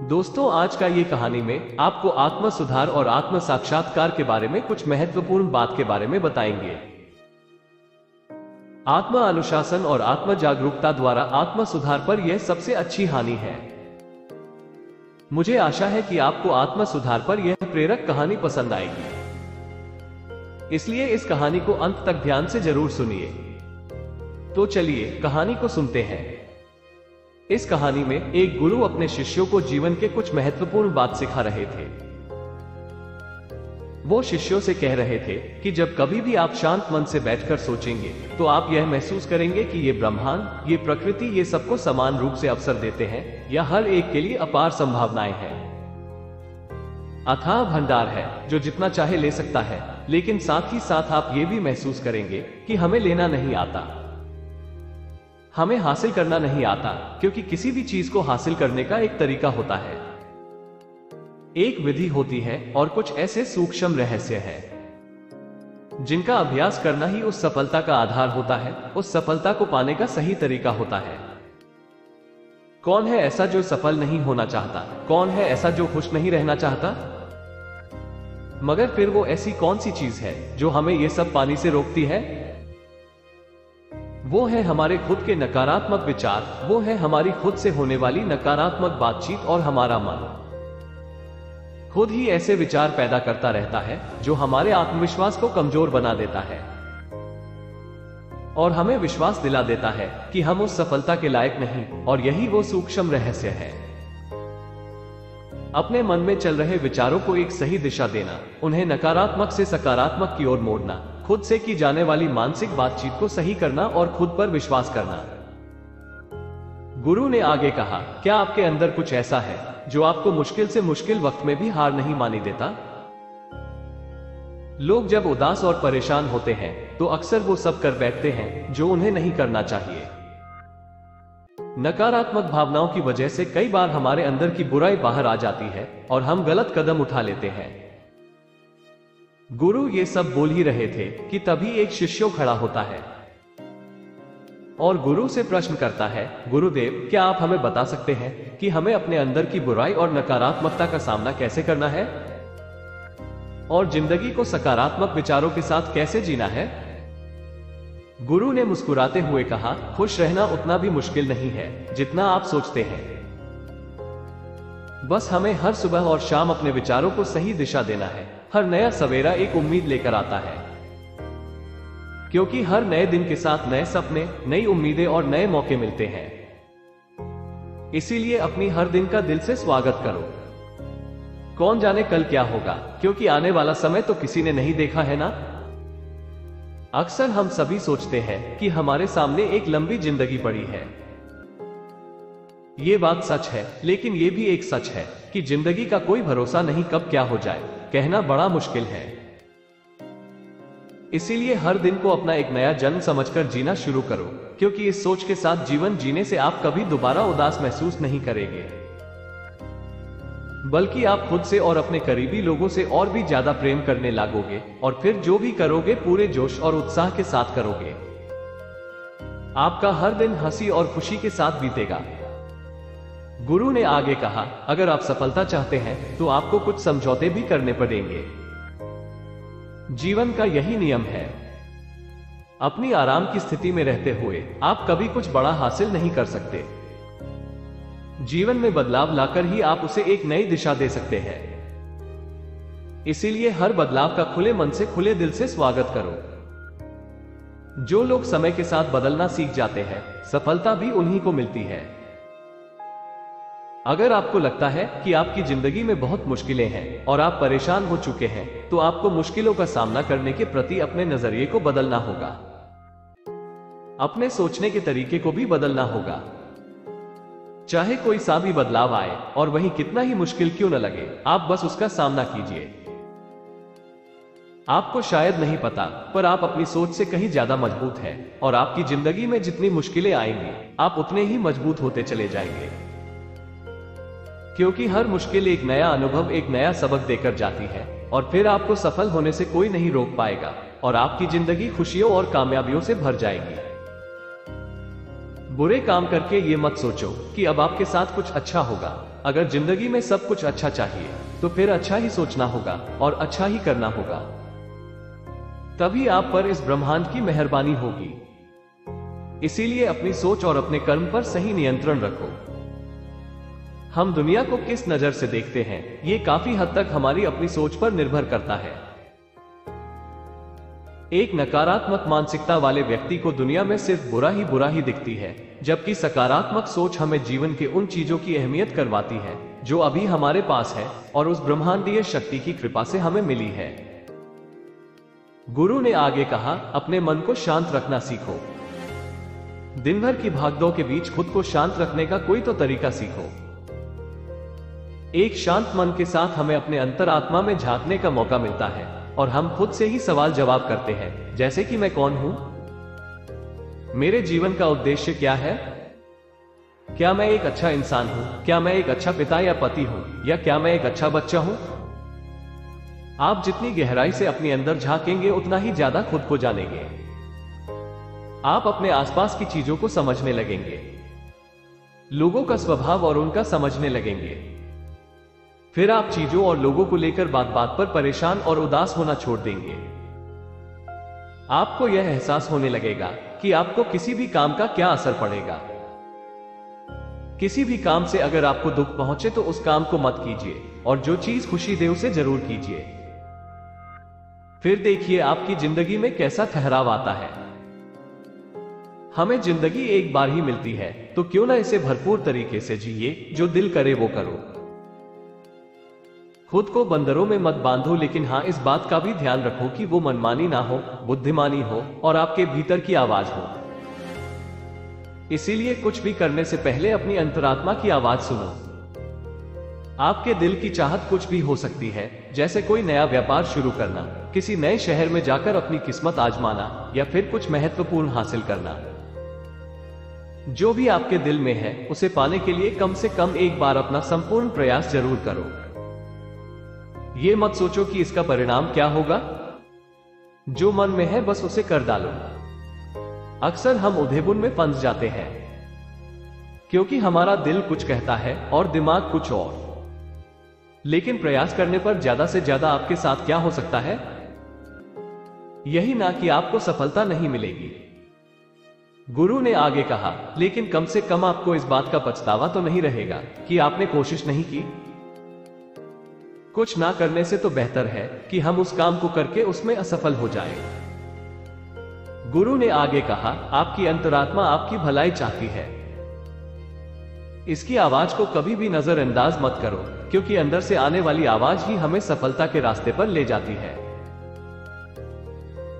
दोस्तों, आज का ये कहानी में आपको आत्म सुधार और आत्म साक्षात्कार के बारे में कुछ महत्वपूर्ण बात के बारे में बताएंगे। आत्म अनुशासन और आत्म जागरूकता द्वारा आत्म सुधार पर यह सबसे अच्छी हानि है। मुझे आशा है कि आपको आत्म सुधार पर यह प्रेरक कहानी पसंद आएगी, इसलिए इस कहानी को अंत तक ध्यान से जरूर सुनिए। तो चलिए कहानी को सुनते हैं। इस कहानी में एक गुरु अपने शिष्यों को जीवन के कुछ महत्वपूर्ण बात सिखा रहे थे। वो शिष्यों से कह रहे थे कि जब कभी भी आप शांत मन से बैठकर सोचेंगे तो आप यह महसूस करेंगे कि ये ब्रह्मांड, ये प्रकृति, ये सबको समान रूप से अवसर देते हैं या हर एक के लिए अपार संभावनाएं हैं। अथाह भंडार है जो जितना चाहे ले सकता है, लेकिन साथ ही साथ आप ये भी महसूस करेंगे कि हमें लेना नहीं आता, हमें हासिल करना नहीं आता, क्योंकि किसी भी चीज को हासिल करने का एक तरीका होता है, एक विधि होती है और कुछ ऐसे सूक्ष्म रहस्य हैं जिनका अभ्यास करना ही उस सफलता का आधार होता है, उस सफलता को पाने का सही तरीका होता है। कौन है ऐसा जो सफल नहीं होना चाहता? कौन है ऐसा जो खुश नहीं रहना चाहता? मगर फिर वो ऐसी कौन सी चीज है जो हमें ये सब पाने से रोकती है? वो है हमारे खुद के नकारात्मक विचार, वो है हमारी खुद से होने वाली नकारात्मक बातचीत, और हमारा मन खुद ही ऐसे विचार पैदा करता रहता है जो हमारे आत्मविश्वास को कमजोर बना देता है और हमें विश्वास दिला देता है कि हम उस सफलता के लायक नहीं। और यही वो सूक्ष्म रहस्य है। अपने मन में चल रहे विचारों को एक सही दिशा देना, उन्हें नकारात्मक से सकारात्मक की ओर मोड़ना, खुद से की जाने वाली मानसिक बातचीत को सही करना और खुद पर विश्वास करना। गुरु ने आगे कहा, क्या आपके अंदर कुछ ऐसा है जो आपको मुश्किल से मुश्किल वक्त में भी हार नहीं मानी देता? लोग जब उदास और परेशान होते हैं तो अक्सर वो सब कर बैठते हैं जो उन्हें नहीं करना चाहिए। नकारात्मक भावनाओं की वजह से कई बार हमारे अंदर की बुराई बाहर आ जाती है और हम गलत कदम उठा लेते हैं। गुरु ये सब बोल ही रहे थे कि तभी एक शिष्य खड़ा होता है और गुरु से प्रश्न करता है, गुरुदेव, क्या आप हमें बता सकते हैं कि हमें अपने अंदर की बुराई और नकारात्मकता का सामना कैसे करना है और जिंदगी को सकारात्मक विचारों के साथ कैसे जीना है? गुरु ने मुस्कुराते हुए कहा, खुश रहना उतना भी मुश्किल नहीं है जितना आप सोचते हैं। बस हमें हर सुबह और शाम अपने विचारों को सही दिशा देना है। हर नया सवेरा एक उम्मीद लेकर आता है, क्योंकि हर नए दिन के साथ नए सपने, नई उम्मीदें और नए मौके मिलते हैं। इसीलिए अपनी हर दिन का दिल से स्वागत करो। कौन जाने कल क्या होगा, क्योंकि आने वाला समय तो किसी ने नहीं देखा है ना। अक्सर हम सभी सोचते हैं कि हमारे सामने एक लंबी जिंदगी पड़ी है। ये बात सच है, लेकिन ये भी एक सच है कि जिंदगी का कोई भरोसा नहीं, कब क्या हो जाए कहना बड़ा मुश्किल है। इसीलिए हर दिन को अपना एक नया जन्म समझकर जीना शुरू करो, क्योंकि इस सोच के साथ जीवन जीने से आप कभी दोबारा उदास महसूस नहीं करेंगे, बल्कि आप खुद से और अपने करीबी लोगों से और भी ज्यादा प्रेम करने लगोगे और फिर जो भी करोगे पूरे जोश और उत्साह के साथ करोगे। आपका हर दिन हंसी और खुशी के साथ बीतेगा। गुरु ने आगे कहा, अगर आप सफलता चाहते हैं तो आपको कुछ समझौते भी करने पड़ेंगे। जीवन का यही नियम है। अपनी आराम की स्थिति में रहते हुए आप कभी कुछ बड़ा हासिल नहीं कर सकते। जीवन में बदलाव लाकर ही आप उसे एक नई दिशा दे सकते हैं। इसीलिए हर बदलाव का खुले मन से, खुले दिल से स्वागत करो। जो लोग समय के साथ बदलना सीख जाते हैं, सफलता भी उन्हीं को मिलती है। अगर आपको लगता है कि आपकी जिंदगी में बहुत मुश्किलें हैं और आप परेशान हो चुके हैं, तो आपको मुश्किलों का सामना करने के प्रति अपने नजरिए को बदलना होगा। अपने सोचने के तरीके को भी बदलना होगा। चाहे कोई सा भी बदलाव आए और वही कितना ही मुश्किल क्यों न लगे, आप बस उसका सामना कीजिए। आपको शायद नहीं पता, पर आप अपनी सोच से कहीं ज्यादा मजबूत हैं और आपकी जिंदगी में जितनी मुश्किलें आएंगी, आप उतने ही मजबूत होते चले जाएंगे, क्योंकि हर मुश्किल एक नया अनुभव, एक नया सबक देकर जाती है और फिर आपको सफल होने से कोई नहीं रोक पाएगा और आपकी जिंदगी खुशियों और कामयाबियों से भर जाएगी। बुरे काम करके ये मत सोचो कि अब आपके साथ कुछ अच्छा होगा। अगर जिंदगी में सब कुछ अच्छा चाहिए तो फिर अच्छा ही सोचना होगा और अच्छा ही करना होगा। तभी आप पर इस ब्रह्मांड की मेहरबानी होगी। इसीलिए अपनी सोच और अपने कर्म पर सही नियंत्रण रखो। हम दुनिया को किस नजर से देखते हैं, ये काफी हद तक हमारी अपनी सोच पर निर्भर करता है। एक नकारात्मक मानसिकता वाले व्यक्ति को दुनिया में सिर्फ बुरा ही दिखती है, जबकि सकारात्मक सोच हमें जीवन के उन चीजों की अहमियत करवाती है जो अभी हमारे पास है और उस ब्रह्मांडीय शक्ति की कृपा से हमें मिली है। गुरु ने आगे कहा, अपने मन को शांत रखना सीखो। दिन भर की भागदौड़ के बीच खुद को शांत रखने का कोई तो तरीका सीखो। एक शांत मन के साथ हमें अपने अंतरात्मा में झांकने का मौका मिलता है और हम खुद से ही सवाल जवाब करते हैं, जैसे कि मैं कौन हूं, मेरे जीवन का उद्देश्य क्या है, क्या मैं एक अच्छा इंसान हूं, क्या मैं एक अच्छा पिता या पति हूं, या क्या मैं एक अच्छा बच्चा हूं। आप जितनी गहराई से अपने अंदर झांकेंगे उतना ही ज्यादा खुद को जानेंगे। आप अपने आसपास की चीजों को समझने लगेंगे, लोगों का स्वभाव और उनका समझने लगेंगे। फिर आप चीजों और लोगों को लेकर बात बात पर परेशान और उदास होना छोड़ देंगे। आपको यह एहसास होने लगेगा कि आपको किसी भी काम का क्या असर पड़ेगा। किसी भी काम से अगर आपको दुख पहुंचे तो उस काम को मत कीजिए, और जो चीज खुशी दे उसे जरूर कीजिए। फिर देखिए आपकी जिंदगी में कैसा ठहराव आता है। हमें जिंदगी एक बार ही मिलती है, तो क्यों ना इसे भरपूर तरीके से जिए, जो दिल करे वो करो। खुद को बंदरों में मत बांधो, लेकिन हां इस बात का भी ध्यान रखो कि वो मनमानी ना हो, बुद्धिमानी हो और आपके भीतर की आवाज हो। इसीलिए कुछ भी करने से पहले अपनी अंतरात्मा की आवाज सुनो। आपके दिल की चाहत कुछ भी हो सकती है, जैसे कोई नया व्यापार शुरू करना, किसी नए शहर में जाकर अपनी किस्मत आजमाना, या फिर कुछ महत्वपूर्ण हासिल करना। जो भी आपके दिल में है उसे पाने के लिए कम से कम एक बार अपना संपूर्ण प्रयास जरूर करो। ये मत सोचो कि इसका परिणाम क्या होगा। जो मन में है बस उसे कर डालो। अक्सर हम उधेबुन में फंस जाते हैं, क्योंकि हमारा दिल कुछ कहता है और दिमाग कुछ और। लेकिन प्रयास करने पर ज्यादा से ज्यादा आपके साथ क्या हो सकता है, यही ना कि आपको सफलता नहीं मिलेगी। गुरु ने आगे कहा, लेकिन कम से कम आपको इस बात का पछतावा तो नहीं रहेगा कि आपने कोशिश नहीं की। कुछ ना करने से तो बेहतर है कि हम उस काम को करके उसमें असफल हो जाएं। गुरु ने आगे कहा, आपकी अंतरात्मा आपकी भलाई चाहती है। इसकी आवाज को कभी भी नजरअंदाज मत करो, क्योंकि अंदर से आने वाली आवाज ही हमें सफलता के रास्ते पर ले जाती है।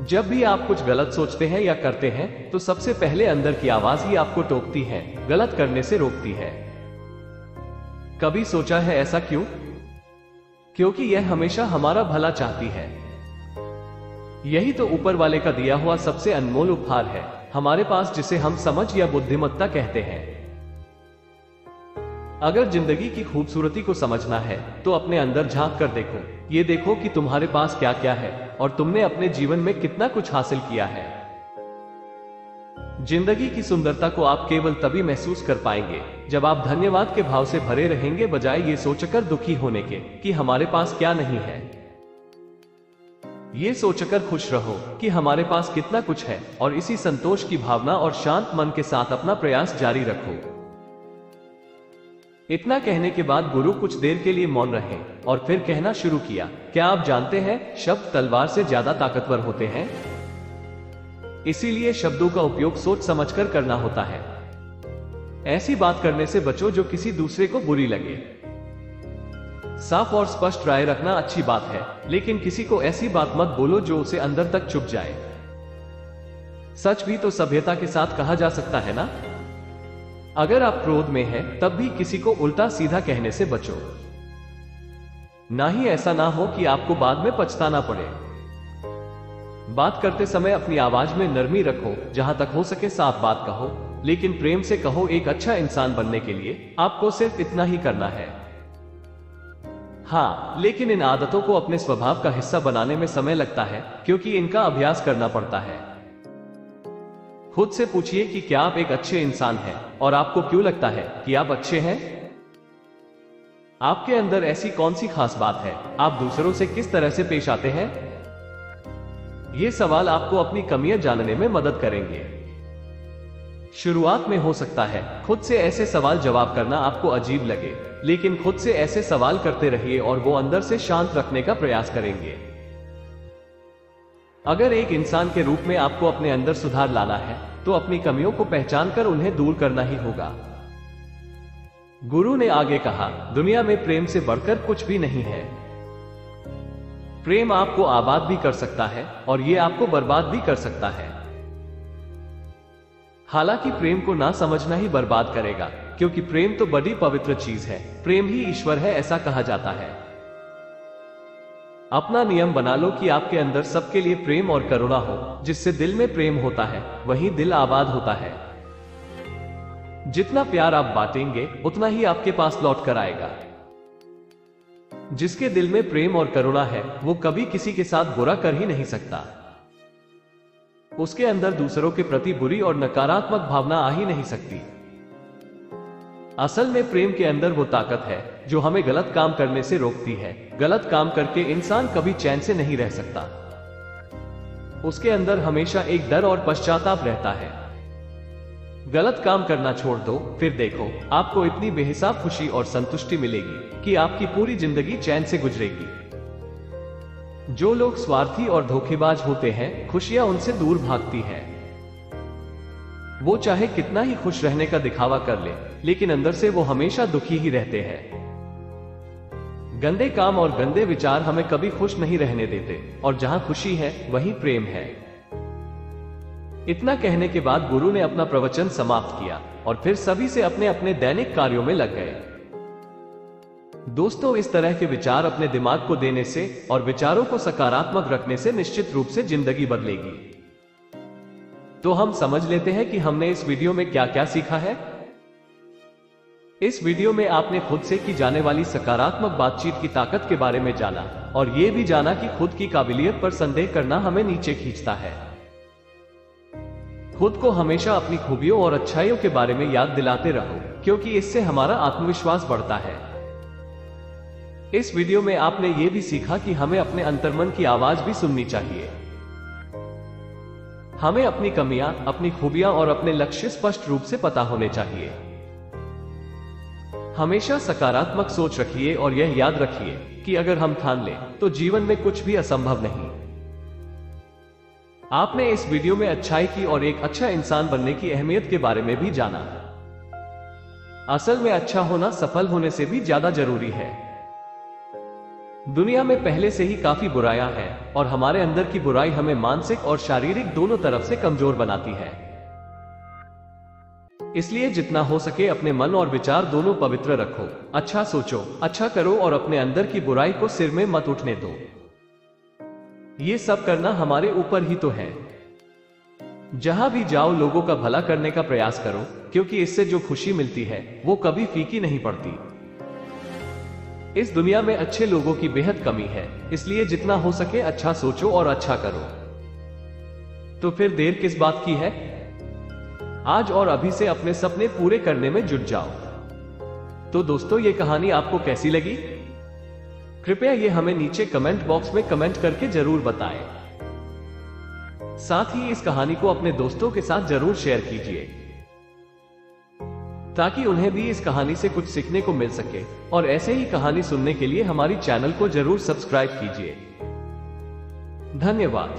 जब भी आप कुछ गलत सोचते हैं या करते हैं, तो सबसे पहले अंदर की आवाज ही आपको टोकती है, गलत करने से रोकती है। कभी सोचा है ऐसा क्यों? क्योंकि यह हमेशा हमारा भला चाहती है। यही तो ऊपर वाले का दिया हुआ सबसे अनमोल उपहार है हमारे पास, जिसे हम समझ या बुद्धिमत्ता कहते हैं। अगर जिंदगी की खूबसूरती को समझना है तो अपने अंदर झांक कर देखो। ये देखो कि तुम्हारे पास क्या क्या है और तुमने अपने जीवन में कितना कुछ हासिल किया है। जिंदगी की सुंदरता को आप केवल तभी महसूस कर पाएंगे जब आप धन्यवाद के भाव से भरे रहेंगे, बजाय ये सोचकर दुखी होने के कि हमारे पास क्या नहीं है। ये सोचकर खुश रहो कि हमारे पास कितना कुछ है, और इसी संतोष की भावना और शांत मन के साथ अपना प्रयास जारी रखो। इतना कहने के बाद गुरु कुछ देर के लिए मौन रहे और फिर कहना शुरू किया, क्या आप जानते हैं, शब्द तलवार से ज्यादा ताकतवर होते हैं। इसीलिए शब्दों का उपयोग सोच समझकर करना होता है। ऐसी बात करने से बचो जो किसी दूसरे को बुरी लगे। साफ और स्पष्ट राय रखना अच्छी बात है, लेकिन किसी को ऐसी बात मत बोलो जो उसे अंदर तक चुभ जाए। सच भी तो सभ्यता के साथ कहा जा सकता है ना। अगर आप क्रोध में हैं, तब भी किसी को उल्टा सीधा कहने से बचो। ना ही ऐसा ना हो कि आपको बाद में पछताना पड़े। बात करते समय अपनी आवाज में नरमी रखो, जहां तक हो सके साफ बात कहो, लेकिन प्रेम से कहो। एक अच्छा इंसान बनने के लिए आपको सिर्फ इतना ही करना है। हाँ, लेकिन इन आदतों को अपने स्वभाव का हिस्सा बनाने में समय लगता है, क्योंकि इनका अभ्यास करना पड़ता है। खुद से पूछिए कि क्या आप एक अच्छे इंसान हैं, और आपको क्यों लगता है कि आप अच्छे हैं। आपके अंदर ऐसी कौन सी खास बात है? आप दूसरों से किस तरह से पेश आते हैं? ये सवाल आपको अपनी कमियां जानने में मदद करेंगे। शुरुआत में हो सकता है खुद से ऐसे सवाल जवाब करना आपको अजीब लगे, लेकिन खुद से ऐसे सवाल करते रहिए और वो अंदर से शांत रखने का प्रयास करेंगे। अगर एक इंसान के रूप में आपको अपने अंदर सुधार लाना है, तो अपनी कमियों को पहचान कर उन्हें दूर करना ही होगा। गुरु ने आगे कहा, दुनिया में प्रेम से बढ़कर कुछ भी नहीं है। प्रेम आपको आबाद भी कर सकता है और ये आपको बर्बाद भी कर सकता है। हालांकि प्रेम को ना समझना ही बर्बाद करेगा, क्योंकि प्रेम तो बड़ी पवित्र चीज है। प्रेम ही ईश्वर है, ऐसा कहा जाता है। अपना नियम बना लो कि आपके अंदर सबके लिए प्रेम और करुणा हो। जिससे दिल में प्रेम होता है, वही दिल आबाद होता है। जितना प्यार आप बांटेंगे, उतना ही आपके पास लौट कर आएगा। जिसके दिल में प्रेम और करुणा है, वो कभी किसी के साथ बुरा कर ही नहीं सकता। उसके अंदर दूसरों के प्रति बुरी और नकारात्मक भावना आ ही नहीं सकती। असल में प्रेम के अंदर वो ताकत है जो हमें गलत काम करने से रोकती है। गलत काम करके इंसान कभी चैन से नहीं रह सकता। उसके अंदर हमेशा एक डर और पश्चाताप रहता है। गलत काम करना छोड़ दो, फिर देखो आपको इतनी बेहिसाब खुशी और संतुष्टि मिलेगी कि आपकी पूरी जिंदगी चैन से गुजरेगी। जो लोग स्वार्थी और धोखेबाज होते हैं, खुशियां उनसे दूर भागती हैं। वो चाहे कितना ही खुश रहने का दिखावा कर ले, लेकिन अंदर से वो हमेशा दुखी ही रहते हैं। गंदे काम और गंदे विचार हमें कभी खुश नहीं रहने देते, और जहां खुशी है वहीं प्रेम है। इतना कहने के बाद गुरु ने अपना प्रवचन समाप्त किया और फिर सभी से अपने अपने दैनिक कार्यों में लग गए। दोस्तों, इस तरह के विचार अपने दिमाग को देने से और विचारों को सकारात्मक रखने से निश्चित रूप से जिंदगी बदलेगी। तो हम समझ लेते हैं कि हमने इस वीडियो में क्या क्या सीखा है। इस वीडियो में आपने खुद से की जाने वाली सकारात्मक बातचीत की ताकत के बारे में जाना, और यह भी जाना कि खुद की काबिलियत पर संदेह करना हमें नीचे खींचता है। खुद को हमेशा अपनी खूबियों और अच्छाइयों के बारे में याद दिलाते रहो, क्योंकि इससे हमारा आत्मविश्वास बढ़ता है। इस वीडियो में आपने ये भी सीखा कि हमें अपने अंतर्मन की आवाज भी सुननी चाहिए। हमें अपनी कमियां, अपनी खूबियां और अपने लक्ष्य स्पष्ट रूप से पता होने चाहिए। हमेशा सकारात्मक सोच रखिए और यह याद रखिए कि अगर हम ठान लें तो जीवन में कुछ भी असंभव नहीं। आपने इस वीडियो में अच्छाई की और एक अच्छा इंसान बनने की अहमियत के बारे में भी जाना। असल में अच्छा होना सफल होने से भी ज्यादा जरूरी है। दुनिया में पहले से ही काफी बुराइयां हैं और हमारे अंदर की बुराई हमें मानसिक और शारीरिक दोनों तरफ से कमजोर बनाती है। इसलिए जितना हो सके अपने मन और विचार दोनों पवित्र रखो। अच्छा सोचो, अच्छा करो और अपने अंदर की बुराई को सिर में मत उठने दो। ये सब करना हमारे ऊपर ही तो है। जहां भी जाओ लोगों का भला करने का प्रयास करो, क्योंकि इससे जो खुशी मिलती है वो कभी फीकी नहीं पड़ती। इस दुनिया में अच्छे लोगों की बेहद कमी है, इसलिए जितना हो सके अच्छा सोचो और अच्छा करो। तो फिर देर किस बात की है? आज और अभी से अपने सपने पूरे करने में जुट जाओ। तो दोस्तों, ये कहानी आपको कैसी लगी? कृपया ये हमें नीचे कमेंट बॉक्स में कमेंट करके जरूर बताएं। साथ ही इस कहानी को अपने दोस्तों के साथ जरूर शेयर कीजिए, ताकि उन्हें भी इस कहानी से कुछ सीखने को मिल सके। और ऐसे ही कहानी सुनने के लिए हमारी चैनल को जरूर सब्सक्राइब कीजिए। धन्यवाद।